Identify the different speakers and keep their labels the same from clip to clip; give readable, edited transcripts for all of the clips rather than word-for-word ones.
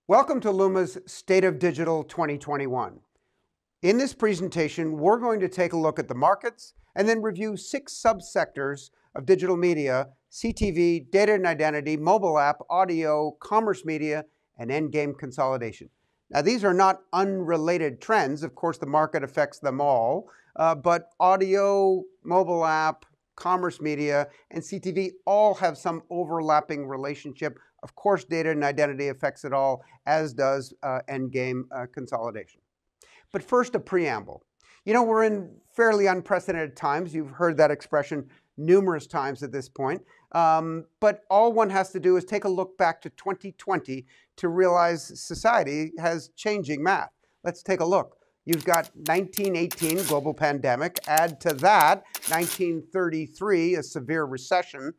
Speaker 1: Welcome to LUMA's State of Digital 2021. In this presentation, we're going to take a look at the markets and then review 6 subsectors of digital media: CTV, data and identity, mobile app, audio, commerce media, and end game consolidation. Now, these are not unrelated trends. Of course, the market affects them all, but audio, mobile app, commerce media, and CTV all have some overlapping relationship. Of course, data and identity affects it all, as does end game consolidation. But first, a preamble. You know, we're in fairly unprecedented times. You've heard that expression numerous times at this point. But all one has to do is take a look back to 2020 to realize society has changing math. Let's take a look. You've got 1918, global pandemic. Add to that 1933, a severe recession.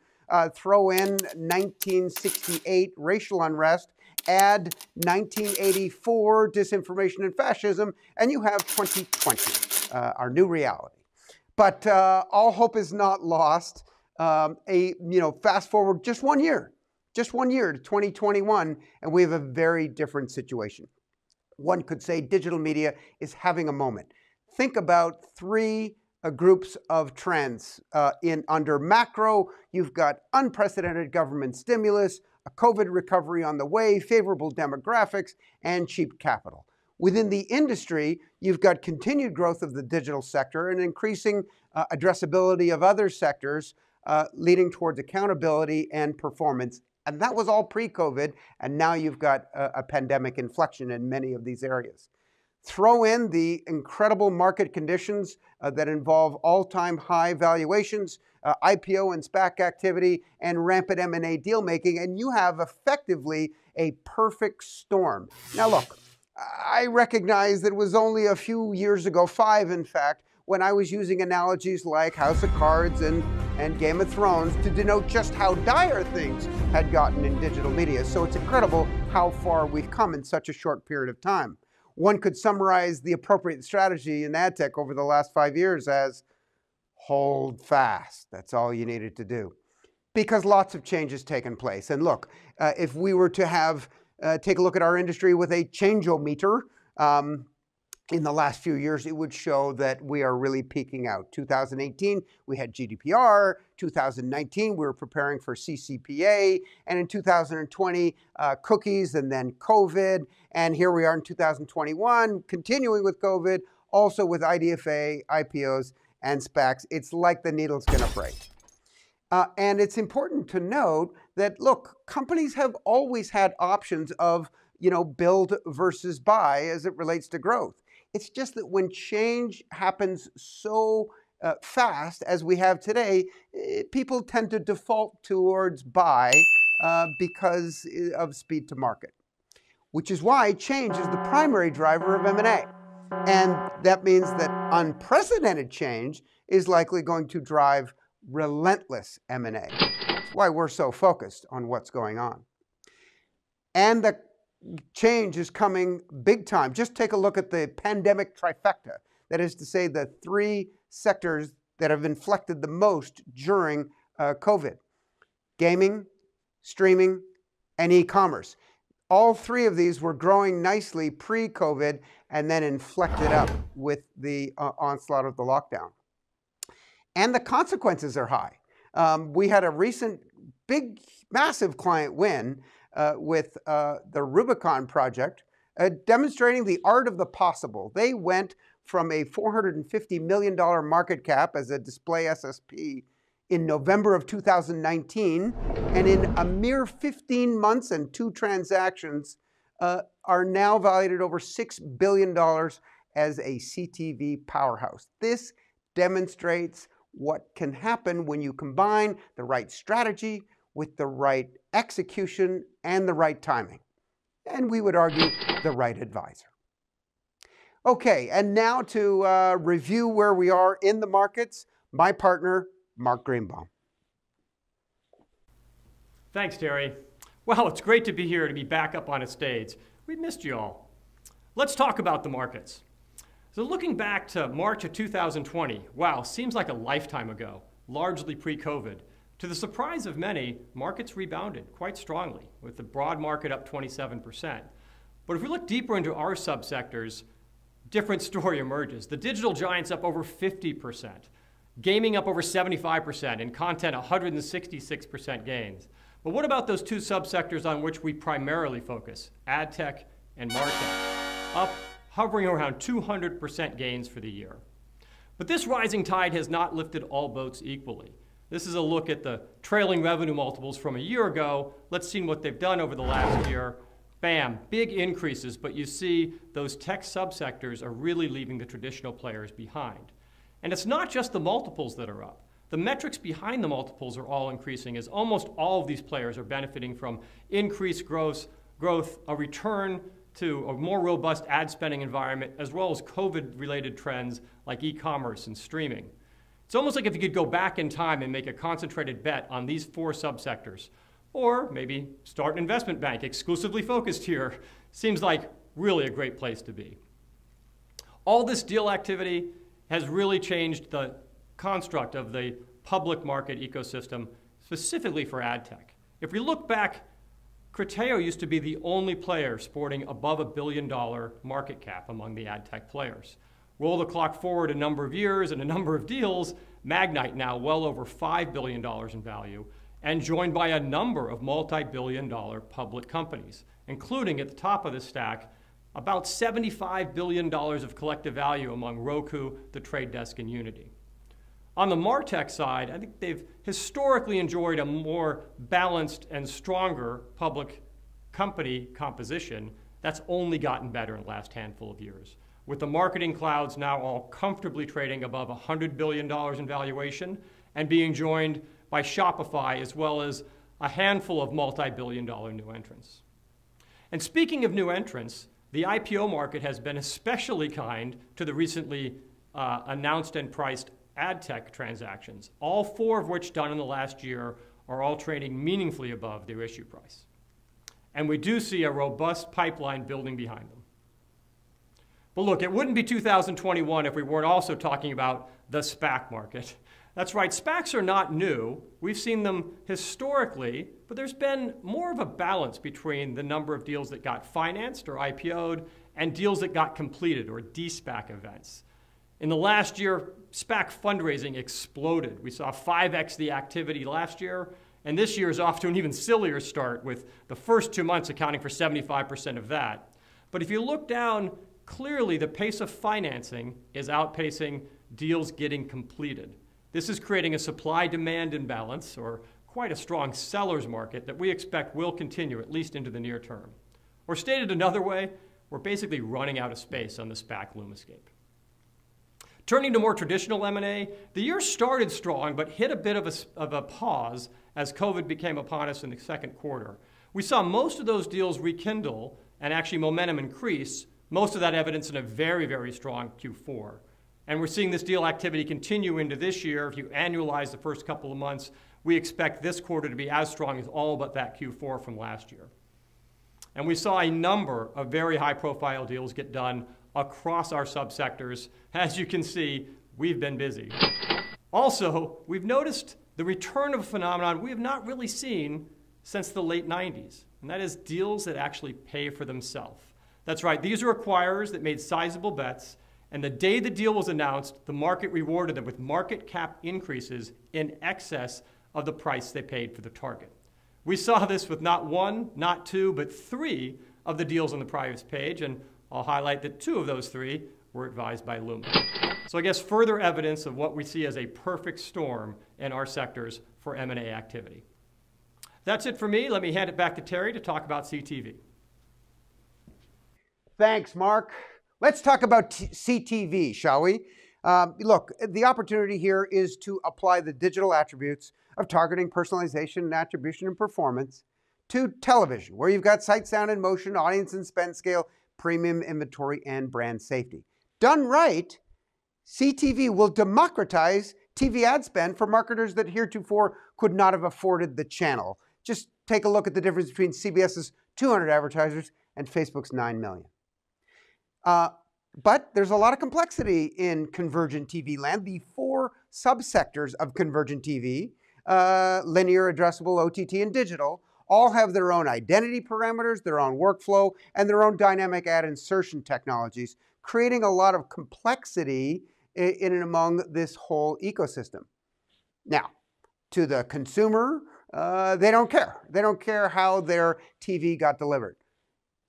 Speaker 1: Throw in 1968, racial unrest. Add 1984, disinformation and fascism, and you have 2020, our new reality. But all hope is not lost. Fast forward just one year to 2021, and we have a very different situation. One could say digital media is having a moment. Think about 3 groups of trends. Under macro, you've got unprecedented government stimulus, a COVID recovery on the way, favorable demographics, and cheap capital. Within the industry, you've got continued growth of the digital sector and increasing addressability of other sectors, leading towards accountability and performance. And that was all pre-COVID, and now you've got a pandemic inflection in many of these areas. Throw in the incredible market conditions that involve all-time high valuations, IPO and SPAC activity, and rampant M&A deal making, and you have effectively a perfect storm. Now look, I recognize that it was only a few years ago, 5 in fact, when I was using analogies like House of Cards and Game of Thrones to denote just how dire things had gotten in digital media. So it's incredible how far we've come in such a short period of time. One could summarize the appropriate strategy in ad tech over the last 5 years as hold fast. That's all you needed to do, because lots of changes taken place. And look, if we were to have take a look at our industry with a changeometer in the last few years, it would show that we are really peaking out. 2018, we had GDPR. 2019, we were preparing for CCPA. And in 2020, cookies, and then COVID. And here we are in 2021, continuing with COVID, also with IDFA, IPOs, and SPACs. It's like the needle's gonna break. And it's important to note that, look, companies have always had options of, build versus buy as it relates to growth. It's just that when change happens so fast as we have today, people tend to default towards buy because of speed to market, which is why change is the primary driver of M&A. And that means that unprecedented change is likely going to drive relentless M&A. That's why we're so focused on what's going on. And the change is coming big time. Just take a look at the pandemic trifecta. That is to say, the 3 sectors that have inflected the most during COVID: gaming, streaming, and e-commerce. All 3 of these were growing nicely pre-COVID and then inflected up with the onslaught of the lockdown. And the consequences are high. We had a recent big, massive client win with the Rubicon project, demonstrating the art of the possible. They went from a $450 million market cap as a display SSP in November of 2019, and in a mere 15 months and 2 transactions, are now valued at over $6 billion as a CTV powerhouse. This demonstrates what can happen when you combine the right strategy with the right execution and the right timing. And we would argue the right advisor. Okay, and now to review where we are in the markets, my partner, Mark Greenbaum.
Speaker 2: Thanks, Terry. Well, it's great to be here, to be back up on a stage. We missed you all. Let's talk about the markets. So looking back to March of 2020, wow, seems like a lifetime ago, largely pre-COVID. To the surprise of many, markets rebounded quite strongly, with the broad market up 27%. But if we look deeper into our subsectors, different story emerges. The digital giants up over 50%, gaming up over 75%, and content 166% gains. But what about those two subsectors on which we primarily focus, ad tech and martech, up hovering around 200% gains for the year. But this rising tide has not lifted all boats equally. This is a look at the trailing revenue multiples from a year ago. Let's see what they've done over the last year. Bam, big increases, but you see those tech subsectors are really leaving the traditional players behind. And it's not just the multiples that are up. The metrics behind the multiples are all increasing, as almost all of these players are benefiting from increased growth, a return to a more robust ad spending environment, as well as COVID-related trends like e-commerce and streaming. It's almost like if you could go back in time and make a concentrated bet on these four subsectors, or maybe start an investment bank exclusively focused here. Seems like really a great place to be. All this deal activity has really changed the construct of the public market ecosystem, specifically for ad tech. If we look back, Criteo used to be the only player sporting above $1 billion market cap among the ad tech players. Roll the clock forward a number of years and a number of deals, Magnite now well over $5 billion in value, and joined by a number of multi-billion-dollar public companies, including at the top of the stack, about $75 billion of collective value among Roku, The Trade Desk, and Unity. On the MarTech side, I think they've historically enjoyed a more balanced and stronger public company composition that's only gotten better in the last handful of years, with the marketing clouds now all comfortably trading above $100 billion in valuation and being joined by Shopify, as well as a handful of multi-billion-dollar new entrants. And speaking of new entrants, the IPO market has been especially kind to the recently announced and priced ad tech transactions, all four of which done in the last year are all trading meaningfully above their issue price. And we do see a robust pipeline building behind them. But look, it wouldn't be 2021 if we weren't also talking about the SPAC market. That's right, SPACs are not new. We've seen them historically, but there's been more of a balance between the number of deals that got financed or IPO'd and deals that got completed or de-SPAC events. In the last year, SPAC fundraising exploded. We saw 5x the activity last year, and this year is off to an even sillier start, with the first 2 months accounting for 75% of that. But if you look down, clearly the pace of financing is outpacing deals getting completed. This is creating a supply-demand imbalance, or quite a strong seller's market, that we expect will continue at least into the near term. Or stated another way, we're basically running out of space on the SPAC LUMAscape. Turning to more traditional M&A, the year started strong but hit a bit of a pause as COVID became upon us in the second quarter. We saw most of those deals rekindle and actually momentum increase, most of that evidence in a very, very strong Q4. And we're seeing this deal activity continue into this year. If you annualize the first couple of months, we expect this quarter to be as strong as all but that Q4 from last year. And we saw a number of very high-profile deals get done across our subsectors. As you can see, we've been busy. Also, we've noticed the return of a phenomenon we have not really seen since the late 90s, and that is deals that actually pay for themselves. That's right, these are acquirers that made sizable bets, and the day the deal was announced, the market rewarded them with market cap increases in excess of the price they paid for the target. We saw this with not one, not two, but three of the deals on the prior page, and I'll highlight that 2 of those 3 were advised by LUMA. So I guess further evidence of what we see as a perfect storm in our sectors for M&A activity. That's it for me. Let me hand it back to Terry to talk about CTV.
Speaker 1: Thanks, Mark. Let's talk about CTV, shall we? Look, the opportunity here is to apply the digital attributes of targeting, personalization, attribution, and performance to television, where you've got sight, sound, and motion, audience and spend scale, premium inventory, and brand safety. Done right, CTV will democratize TV ad spend for marketers that heretofore could not have afforded the channel. Just take a look at the difference between CBS's 200 advertisers and Facebook's 9 million. But there's a lot of complexity in convergent TV land. The 4 subsectors of convergent TV, linear, addressable, OTT, and digital, all have their own identity parameters, their own workflow, and their own dynamic ad insertion technologies, creating a lot of complexity in and among this whole ecosystem. Now, to the consumer, they don't care. They don't care how their TV got delivered.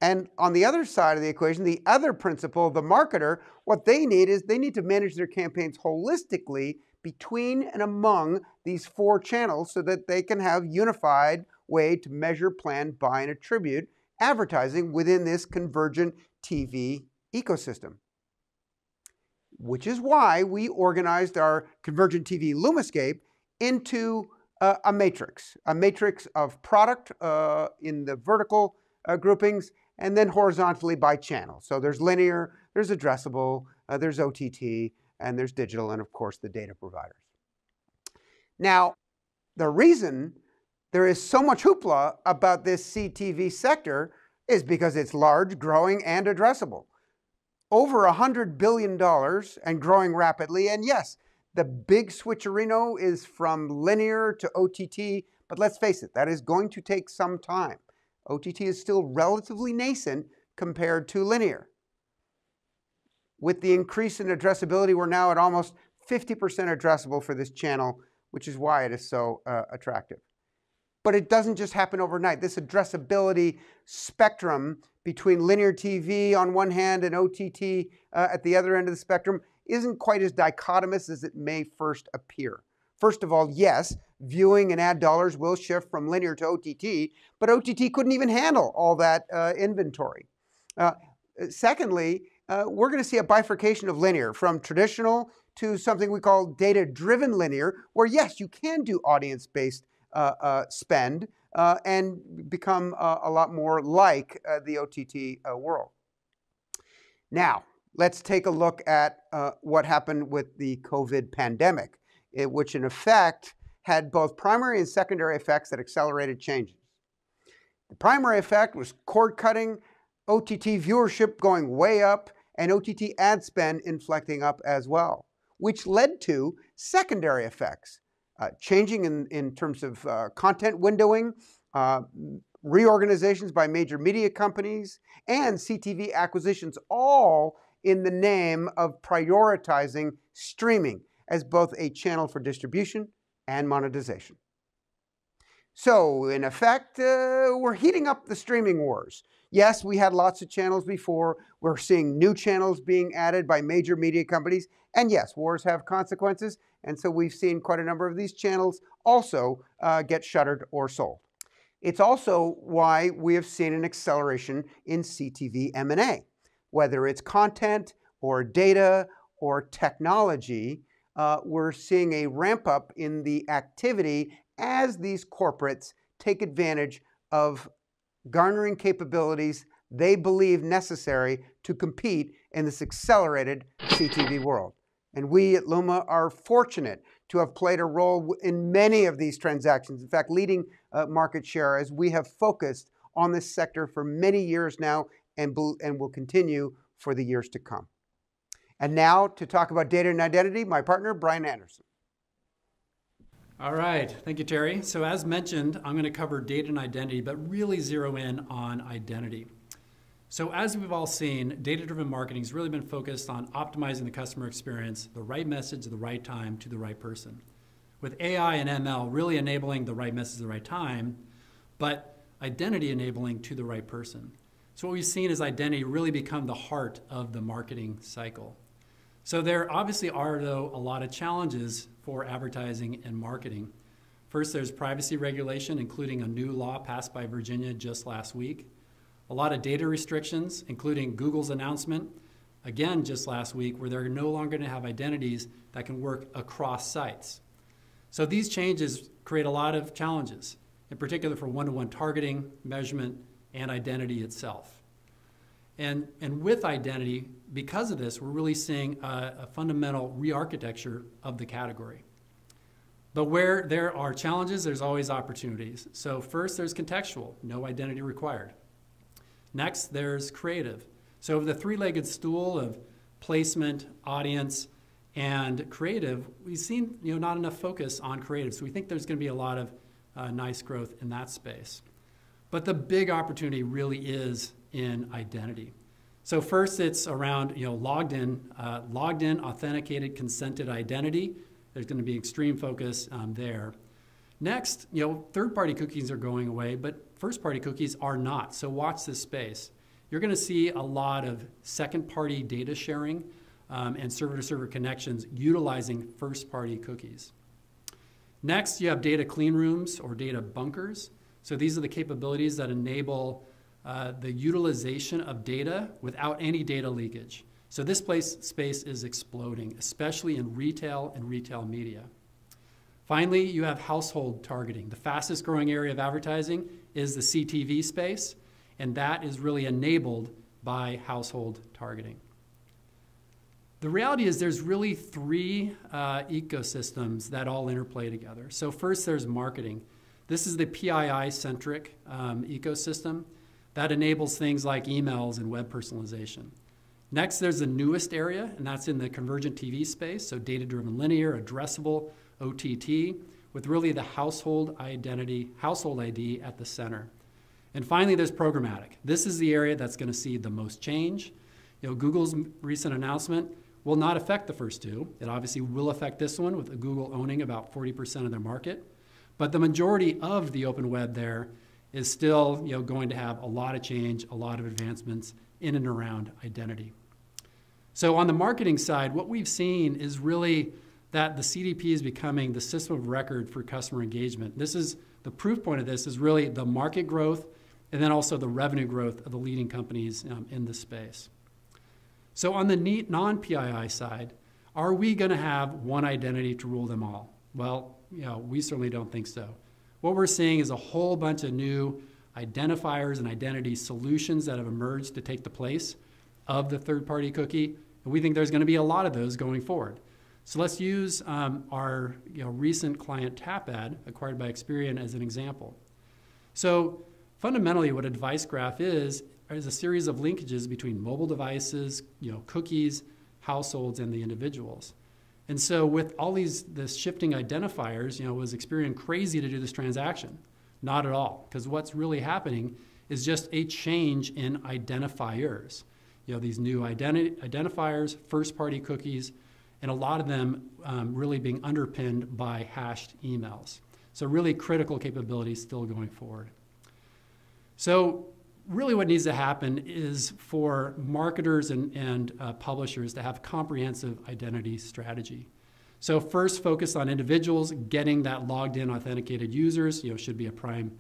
Speaker 1: And on the other side of the equation, the other principle, the marketer, what they need is they need to manage their campaigns holistically between and among these 4 channels so that they can have unified way to measure, plan, buy, and attribute advertising within this convergent TV ecosystem. Which is why we organized our convergent TV LUMAscape into a matrix of product in the vertical groupings, and then horizontally by channel. So there's linear, there's addressable, there's OTT, and there's digital, and of course the data providers. Now, the reason there is so much hoopla about this CTV sector is because it's large, growing, and addressable. Over $100 billion and growing rapidly, and yes, the big switcherino is from linear to OTT, but let's face it, that is going to take some time. OTT is still relatively nascent compared to linear. With the increase in addressability, we're now at almost 50% addressable for this channel, which is why it is so attractive. But it doesn't just happen overnight. This addressability spectrum between linear TV on one hand and OTT at the other end of the spectrum isn't quite as dichotomous as it may first appear. First of all, yes, viewing and ad dollars will shift from linear to OTT, but OTT couldn't even handle all that inventory. Secondly, we're going to see a bifurcation of linear from traditional to something we call data-driven linear, where yes, you can do audience-based spend and become a lot more like the OTT world. Now, let's take a look at what happened with the COVID pandemic, which in effect had both primary and secondary effects that accelerated changes. The primary effect was cord cutting, OTT viewership going way up, and OTT ad spend inflecting up as well, which led to secondary effects, changing in terms of content windowing, reorganizations by major media companies, and CTV acquisitions, all in the name of prioritizing streaming as both a channel for distribution and monetization. So in effect, we're heating up the streaming wars. Yes, we had lots of channels before. We're seeing new channels being added by major media companies. And yes, wars have consequences. And so we've seen quite a number of these channels also get shuttered or sold. It's also why we have seen an acceleration in CTV M&A. Whether it's content or data or technology, we're seeing a ramp up in the activity as these corporates take advantage of garnering capabilities they believe necessary to compete in this accelerated CTV world. And we at LUMA are fortunate to have played a role in many of these transactions, in fact, leading market share as we have focused on this sector for many years now and will continue for the years to come. And now to talk about data and identity, my partner, Brian Anderson.
Speaker 3: All right, thank you, Terry. So as mentioned, I'm going to cover data and identity, but really zero in on identity. So as we've all seen, data-driven marketing has really been focused on optimizing the customer experience, the right message at the right time to the right person. With AI and ML really enabling the right message at the right time, but identity enabling to the right person. So what we've seen is identity really become the heart of the marketing cycle. So there obviously are, though, a lot of challenges for advertising and marketing. First, there's privacy regulation, including a new law passed by Virginia just last week. A lot of data restrictions, including Google's announcement, again just last week, where they're no longer going to have identities that can work across sites. So these changes create a lot of challenges, in particular for one-to-one targeting, measurement, and identity itself. And with identity, because of this, we're really seeing a fundamental re-architecture of the category. But where there are challenges, there's always opportunities. So first, there's contextual, no identity required. Next, there's creative. So the three-legged stool of placement, audience, and creative, we've seen not enough focus on creative. So we think there's going to be a lot of nice growth in that space. But the big opportunity really is in identity. So first, it's around logged in, authenticated, consented identity. There's going to be extreme focus there. Next, third-party cookies are going away, but first-party cookies are not. So watch this space. You're going to see a lot of second-party data sharing and server-to-server connections utilizing first-party cookies. Next, you have data clean rooms or data bunkers. So these are the capabilities that enable the utilization of data without any data leakage. So this space is exploding, especially in retail and retail media. Finally, you have household targeting. The fastest growing area of advertising is the CTV space, and that is really enabled by household targeting. The reality is there's really three ecosystems that all interplay together. So first, there's marketing. This is the PII-centric ecosystem that enables things like emails and web personalization. Next, there's the newest area, and that's in the convergent TV space, so data-driven linear, addressable, OTT, with really the household ID at the center. And finally, there's programmatic. This is the area that's going to see the most change. Google's recent announcement will not affect the first two. It obviously will affect this one, with Google owning about 40% of their market. But the majority of the open web there is still going to have a lot of change, a lot of advancements in and around identity. So on the marketing side, what we've seen is really that the CDP is becoming the system of record for customer engagement. This is the proof point of this is really the market growth and then also the revenue growth of the leading companies in this space. So on the non-PII side, are we going to have one identity to rule them all? Well, we certainly don't think so. What we're seeing is a whole bunch of new identifiers and identity solutions that have emerged to take the place of the third-party cookie, and we think there's going to be a lot of those going forward. So let's use our recent client TapAd, acquired by Experian, as an example. So fundamentally, what a device graph is a series of linkages between mobile devices, cookies, households, and the individuals. And so with all this shifting identifiers, was Experian crazy to do this transaction? Not at all, because what's really happening is just a change in identifiers. These new identifiers, first-party cookies, and a lot of them really being underpinned by hashed emails. So really critical capabilities still going forward. So really what needs to happen is for marketers and publishers to have comprehensive identity strategy. So first, focus on individuals. Getting that logged in authenticated users should be a prime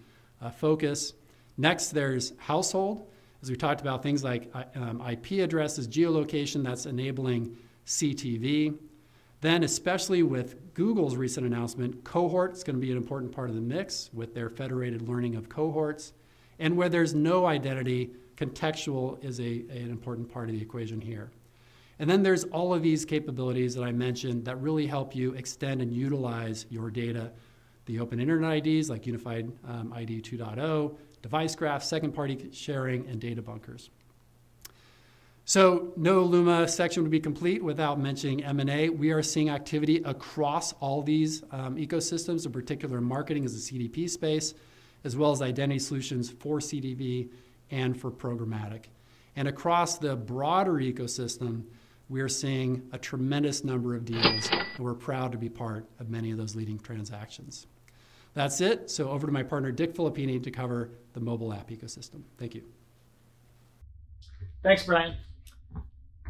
Speaker 3: focus. Next, there's household. As we talked about, things like IP addresses, geolocation, that's enabling CTV. Then, especially with Google's recent announcement, cohort is going to be an important part of the mix with their federated learning of cohorts. And where there's no identity, contextual is an important part of the equation here. And then there's all of these capabilities that I mentioned that really help you extend and utilize your data. The open internet IDs like Unified ID 2.0, device graphs, second-party sharing, and data bunkers. So no LUMA section would be complete without mentioning M&A. We are seeing activity across all these ecosystems, in particular marketing as a CDP space, as well as identity solutions for CDP and for programmatic. And across the broader ecosystem, we are seeing a tremendous number of deals, and we're proud to be part of many of those leading transactions. That's it. So over to my partner, Dick Filippini, to cover the mobile app ecosystem. Thank you.
Speaker 4: Thanks, Brian.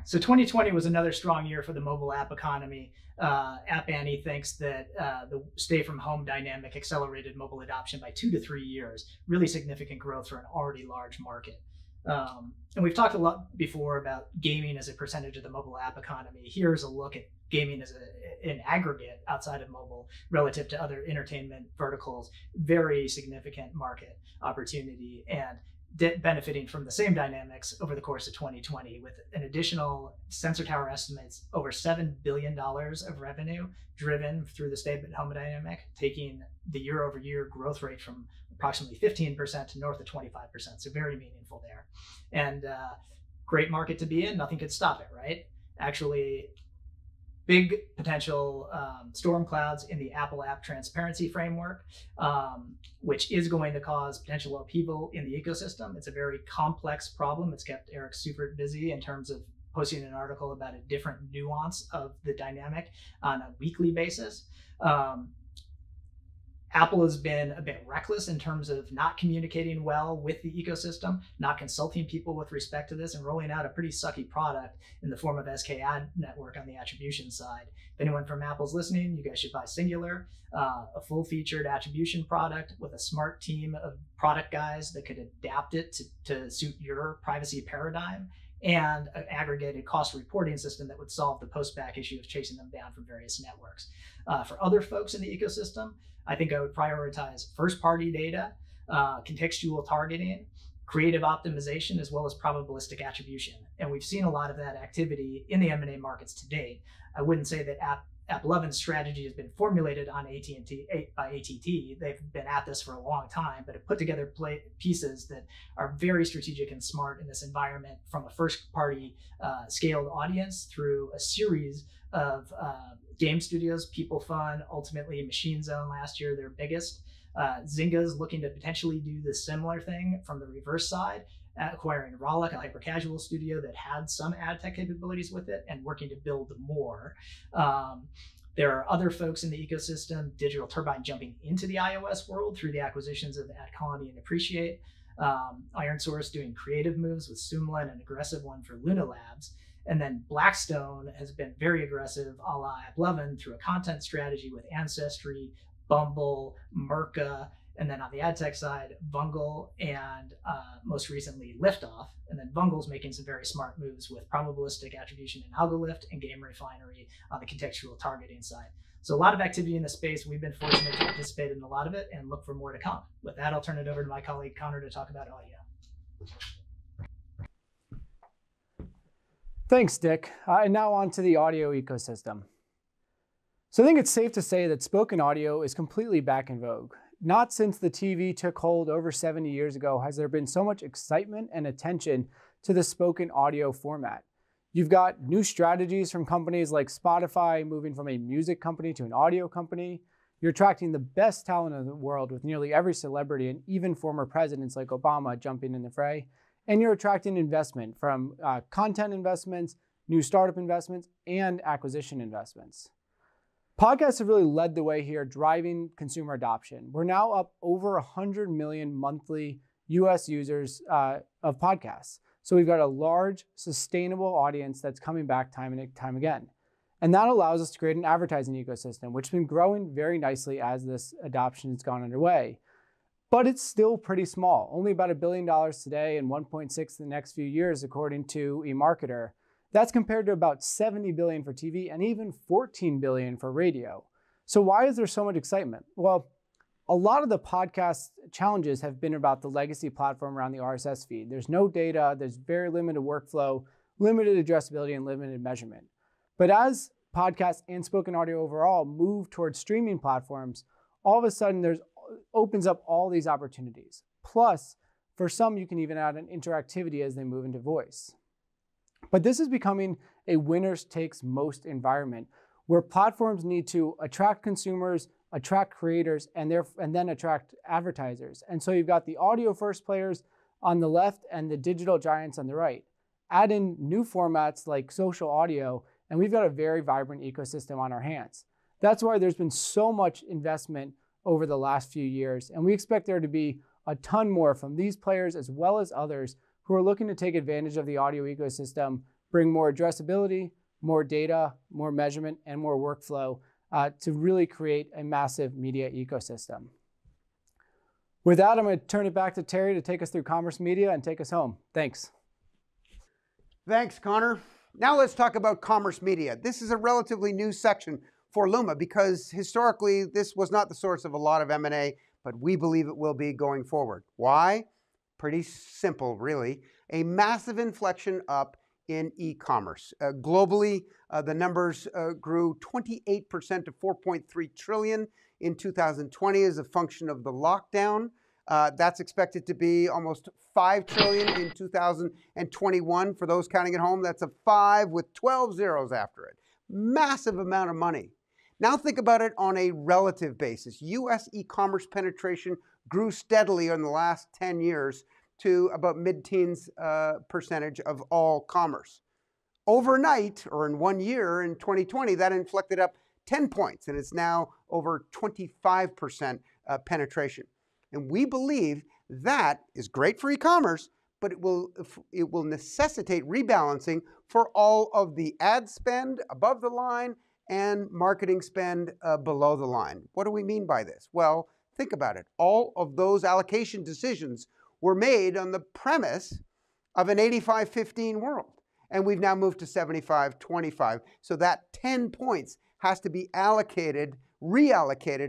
Speaker 4: So 2020 was another strong year for the mobile app economy. App Annie thinks that the stay-from-home dynamic accelerated mobile adoption by 2 to 3 years, really significant growth for an already large market. And we've talked a lot before about gaming as a percentage of the mobile app economy. Here's a look at gaming as an aggregate outside of mobile relative to other entertainment verticals. Very significant market opportunity and benefiting from the same dynamics over the course of 2020, with an additional Sensor Tower estimates over $7 billion of revenue driven through the stay-at-home dynamic, taking the year-over-year growth rate from approximately 15% to north of 25%. So very meaningful there. And great market to be in. Nothing could stop it, right? Actually, big potential storm clouds in the Apple App Transparency Framework, which is going to cause potential upheaval in the ecosystem. It's a very complex problem. It's kept Eric super busy in terms of posting an article about a different nuance of the dynamic on a weekly basis. Apple has been a bit reckless in terms of not communicating well with the ecosystem, not consulting people with respect to this, and rolling out a pretty sucky product in the form of SK Ad Network on the attribution side. If anyone from Apple's listening, you guys should buy Singular, a full-featured attribution product with a smart team of product guys that could adapt it to suit your privacy paradigm, and an aggregated cost reporting system that would solve the post-SPAC issue of chasing them down from various networks. For other folks in the ecosystem, I think I would prioritize first-party data, contextual targeting, creative optimization, as well as probabilistic attribution. And we've seen a lot of that activity in the M&A markets to date. I wouldn't say that AppLovin's strategy has been formulated on by ATT. They've been at this for a long time, but have put together pieces that are very strategic and smart in this environment, from a first-party scaled audience through a series of game studios, People Fun, ultimately Machine Zone last year, their biggest. Zynga's looking to potentially do the similar thing from the reverse side, acquiring Rollic, a hyper-casual studio that had some ad tech capabilities with it, and working to build more. There are other folks in the ecosystem, Digital Turbine jumping into the iOS world through the acquisitions of AdColony and Appreciate. IronSource doing creative moves with Sumla and an aggressive one for Luna Labs. And then Blackstone has been very aggressive a la AppLovin through a content strategy with Ancestry, Bumble, Merca, and then on the ad tech side, Vungle, and most recently Liftoff. And then Vungle's making some very smart moves with probabilistic attribution and AlgoLift and Game Refinery on the contextual targeting side. So a lot of activity in the space. We've been fortunate to participate in a lot of it and look for more to come. With that, I'll turn it over to my colleague Connor to talk about audio.
Speaker 5: Thanks, Dick. And now on to the audio ecosystem. So I think it's safe to say that spoken audio is completely back in vogue. Not since the TV took hold over 70 years ago has there been so much excitement and attention to the spoken audio format. You've got new strategies from companies like Spotify moving from a music company to an audio company. You're attracting the best talent in the world with nearly every celebrity and even former presidents like Obama jumping in the fray. And you're attracting investment from content investments, new startup investments, and acquisition investments. Podcasts have really led the way here, driving consumer adoption. We're now up over 100 million monthly US users of podcasts. So we've got a large, sustainable audience that's coming back time and time again. And that allows us to create an advertising ecosystem, which has been growing very nicely as this adoption has gone underway. But it's still pretty small, only about $1 billion today and 1.6 in the next few years, according to eMarketer. That's compared to about $70 billion for TV and even $14 billion for radio. So why is there so much excitement? Well, a lot of the podcast challenges have been about the legacy platform around the RSS feed. There's no data, there's very limited workflow, limited addressability, and limited measurement. But as podcasts and spoken audio overall move towards streaming platforms, all of a sudden opens up all these opportunities. Plus, for some, you can even add an interactivity as they move into voice. But this is becoming a winners takes most environment where platforms need to attract consumers, attract creators, and then attract advertisers. And so you've got the audio first players on the left and the digital giants on the right. Add in new formats like social audio, and we've got a very vibrant ecosystem on our hands. That's why there's been so much investment over the last few years, and we expect there to be a ton more from these players as well as others who are looking to take advantage of the audio ecosystem, bring more addressability, more data, more measurement, and more workflow to really create a massive media ecosystem. With that, I'm going to turn it back to Terry to take us through commerce media and take us home. Thanks.
Speaker 1: Thanks, Connor. Now let's talk about commerce media. This is a relatively new section for LUMA because historically this was not the source of a lot of M&A, but we believe it will be going forward. Why? Pretty simple, really. A massive inflection up in e-commerce. Globally, the numbers grew 28% to 4.3 trillion in 2020 as a function of the lockdown. That's expected to be almost 5 trillion in 2021. For those counting at home, that's a 5 with 12 zeros after it. massive amount of money. Now think about it on a relative basis. US e-commerce penetration grew steadily in the last 10 years to about mid-teens percentage of all commerce. Overnight, or in 1 year, in 2020, that inflected up 10 points, and it's now over 25% penetration. And we believe that is great for e-commerce, but it will necessitate rebalancing for all of the ad spend above the line and marketing spend below the line. What do we mean by this? Well, think about it. All of those allocation decisions were made on the premise of an 85-15 world. And we've now moved to 75-25. So that 10 points has to be reallocated,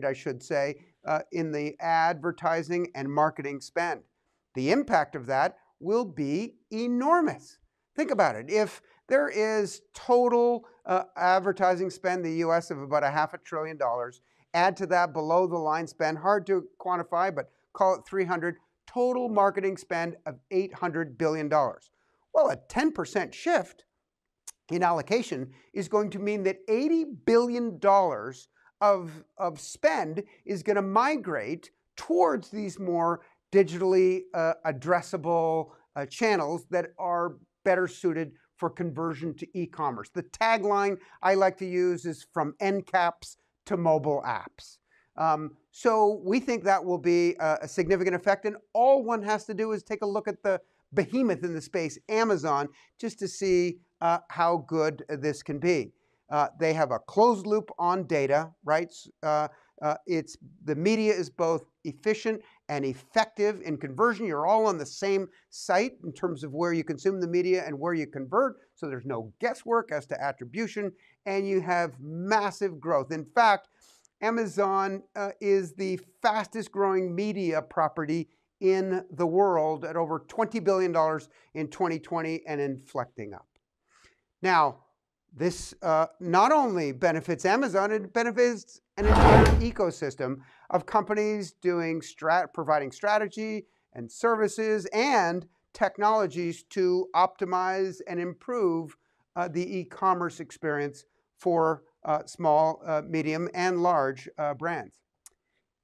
Speaker 1: I should say, in the advertising and marketing spend. The impact of that will be enormous. Think about it. If there is total advertising spend in the US of about $500 billion, add to that below the line spend, hard to quantify, but call it 300, total marketing spend of $800 billion. Well, a 10% shift in allocation is going to mean that $80 billion of spend is going to migrate towards these more digitally addressable channels that are better suited for conversion to e-commerce. The tagline I like to use is from end caps to mobile apps. So we think that will be a significant effect, and all one has to do is take a look at the behemoth in the space, Amazon, just to see how good this can be. They have a closed loop on data, right? The media is both efficient and effective in conversion. You're all on the same site in terms of where you consume the media and where you convert, so there's no guesswork as to attribution, and you have massive growth. In fact, Amazon is the fastest growing media property in the world at over $20 billion in 2020 and inflecting up. Now, this not only benefits Amazon, it benefits an entire ecosystem of companies providing strategy and services and technologies to optimize and improve the e-commerce experience for small, medium, and large brands.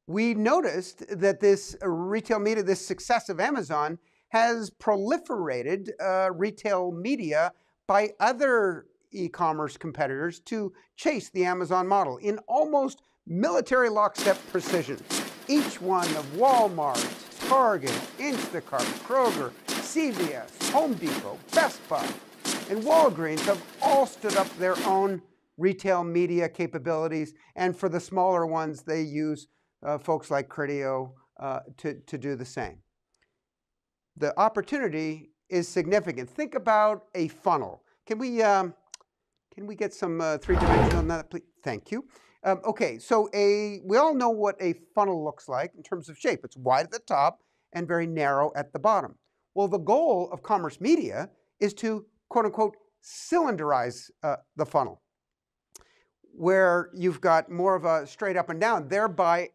Speaker 1: We noticed that this retail media, this success of Amazon, has proliferated retail media by other e-commerce competitors to chase the Amazon model in almost military lockstep precision. Each one of Walmart, Target, Instacart, Kroger, CVS, Home Depot, Best Buy, and Walgreens have all stood up their own retail media capabilities, and for the smaller ones, they use folks like Criteo to do the same. The opportunity is significant. Think about a funnel. Can we get some 3-dimensional on that, please? Thank you. Okay, so we all know what a funnel looks like in terms of shape. It's wide at the top and very narrow at the bottom. Well, the goal of commerce media is to, quote unquote, cylinderize the funnel, where you've got more of a straight up and down, thereby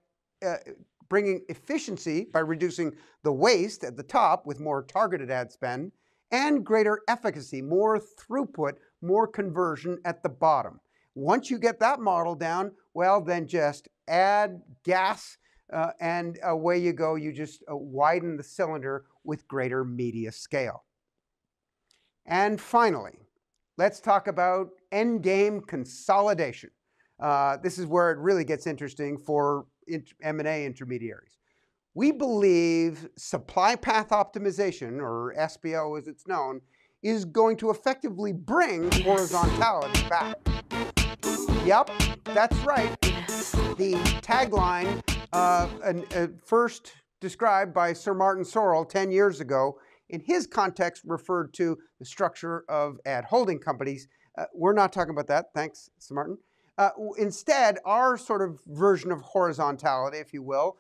Speaker 1: bringing efficiency by reducing the waste at the top with more targeted ad spend, and greater efficacy, more throughput, more conversion at the bottom. Once you get that model down, well, then just add gas and away you go. You just widen the cylinder with greater media scale. And finally, let's talk about End Game Consolidation. This is where it really gets interesting for M&A intermediaries. We believe supply path optimization, or SPO as it's known, is going to effectively bring horizontality back. Yep, that's right. The tagline, first described by Sir Martin Sorrell 10 years ago, in his context referred to the structure of ad holding companies. We're not talking about that, thanks, Sir Martin. Instead, our sort of version of horizontality, if you will,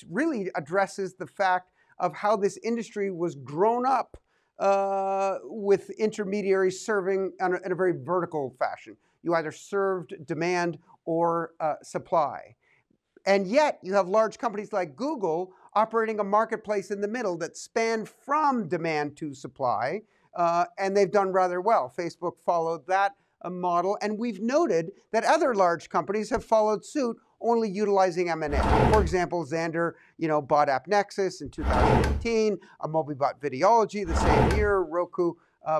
Speaker 1: really addresses the fact of how this industry was grown up with intermediaries serving in a very vertical fashion. You either served demand or supply. And yet, you have large companies like Google operating a marketplace in the middle that span from demand to supply, and they've done rather well. Facebook followed that model, and we've noted that other large companies have followed suit, only utilizing M&A. For example, Xandr, bought AppNexus in 2018, Amobi bought Videology the same year, Roku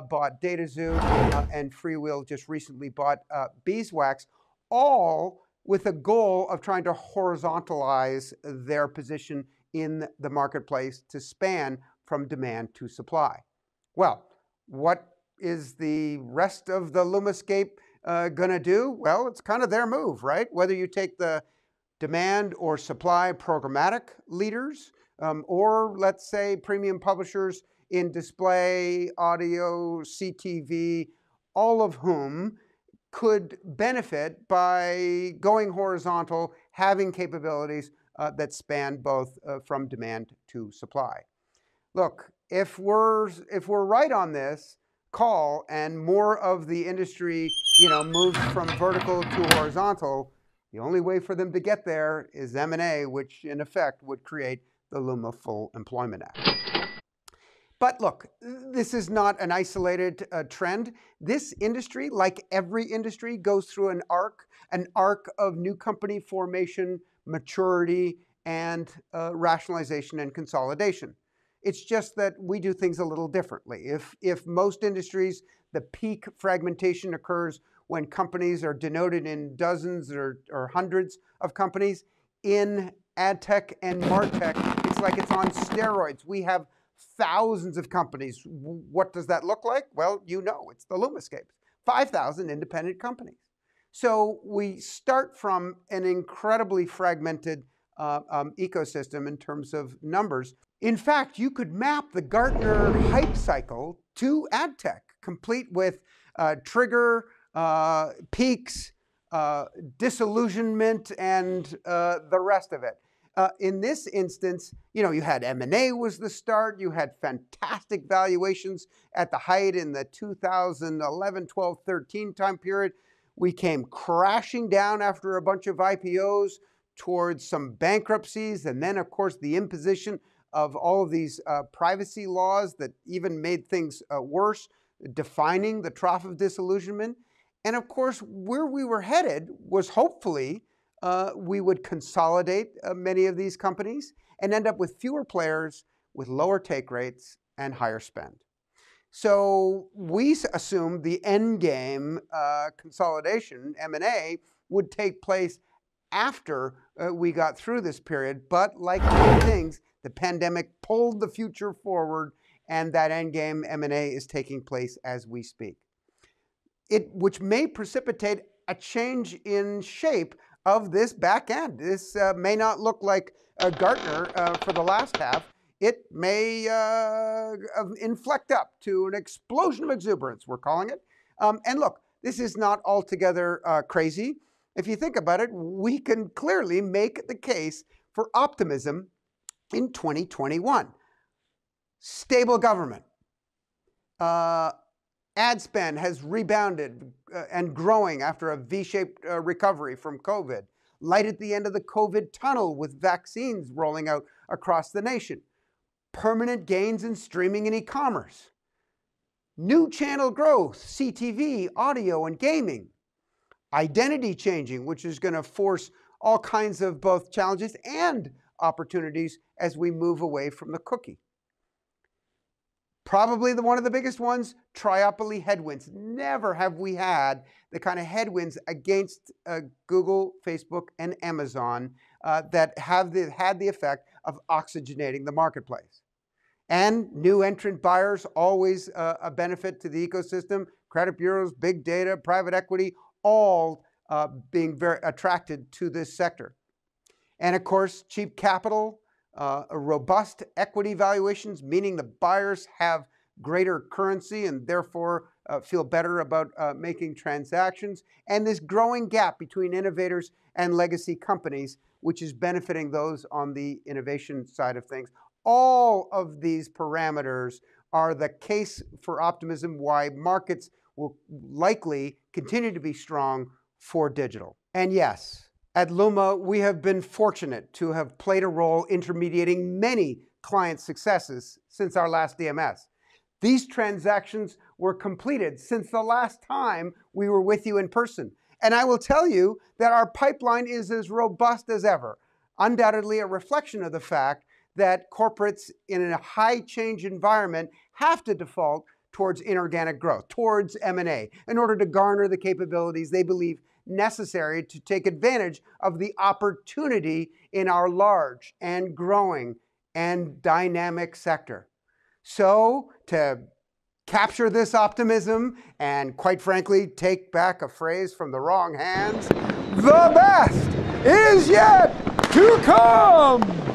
Speaker 1: bought DataZoo, and Freewheel just recently bought Beeswax, all with a goal of trying to horizontalize their position in the marketplace to span from demand to supply. Well, what is the rest of the LUMAscape going to do? Well, it's kind of their move, right? Whether you take the demand or supply programmatic leaders, or let's say premium publishers in display, audio, CTV, all of whom could benefit by going horizontal, having capabilities that span both from demand to supply. Look, if we're right on this call and more of the industry, moves from vertical to horizontal, the only way for them to get there is M&A, which in effect would create the LUMA Full Employment Act. But look, this is not an isolated trend. This industry, like every industry, goes through an arc of new company formation, maturity, and rationalization and consolidation. It's just that we do things a little differently. If most industries, the peak fragmentation occurs when companies are denoted in dozens or hundreds of companies, in ad tech and martech, it's like it's on steroids. We have thousands of companies. What does that look like? Well, it's the LUMAscapes, 5,000 independent companies. So we start from an incredibly fragmented ecosystem in terms of numbers. In fact, you could map the Gartner hype cycle to ad tech, complete with trigger, peaks, disillusionment, and the rest of it. In this instance, you had M&A was the start. You had fantastic valuations at the height in the 2011, 12, 13 time period. We came crashing down after a bunch of IPOs towards some bankruptcies, and then, of course, the imposition of all of these privacy laws that even made things worse, defining the trough of disillusionment. And of course, where we were headed was hopefully we would consolidate many of these companies and end up with fewer players with lower take rates and higher spend. So we assumed the end game consolidation, M&A, would take place after we got through this period. But like many things, the pandemic pulled the future forward, and that end game M&A is taking place as we speak. Which may precipitate a change in shape of this back end. This may not look like Gartner for the last half. It may inflect up to an explosion of exuberance, we're calling it. And look, this is not altogether crazy. If you think about it, we can clearly make the case for optimism in 2021. Stable government. Ad spend has rebounded and growing after a V-shaped recovery from COVID. Light at the end of the COVID tunnel with vaccines rolling out across the nation. Permanent gains in streaming and e-commerce. New channel growth, CTV, audio, and gaming. Identity changing, which is going to force all kinds of both challenges and opportunities as we move away from the cookie. Probably one of the biggest ones, triopoly headwinds. Never have we had the kind of headwinds against Google, Facebook, and Amazon that have had the effect of oxygenating the marketplace. And new entrant buyers, always a benefit to the ecosystem. Credit bureaus, big data, private equity, all being very attracted to this sector. And of course, cheap capital, robust equity valuations, meaning the buyers have greater currency and therefore feel better about making transactions. And this growing gap between innovators and legacy companies, which is benefiting those on the innovation side of things. All of these parameters are the case for optimism why markets will likely continue to be strong for digital. And yes, at LUMA, we have been fortunate to have played a role intermediating many client successes since our last DMS. These transactions were completed since the last time we were with you in person. And I will tell you that our pipeline is as robust as ever, undoubtedly a reflection of the fact that corporates in a high change environment have to default towards inorganic growth, towards M&A, in order to garner the capabilities they believe necessary to take advantage of the opportunity in our large and growing and dynamic sector. So, to capture this optimism and, quite frankly, take back a phrase from the wrong hands, the best is yet to come!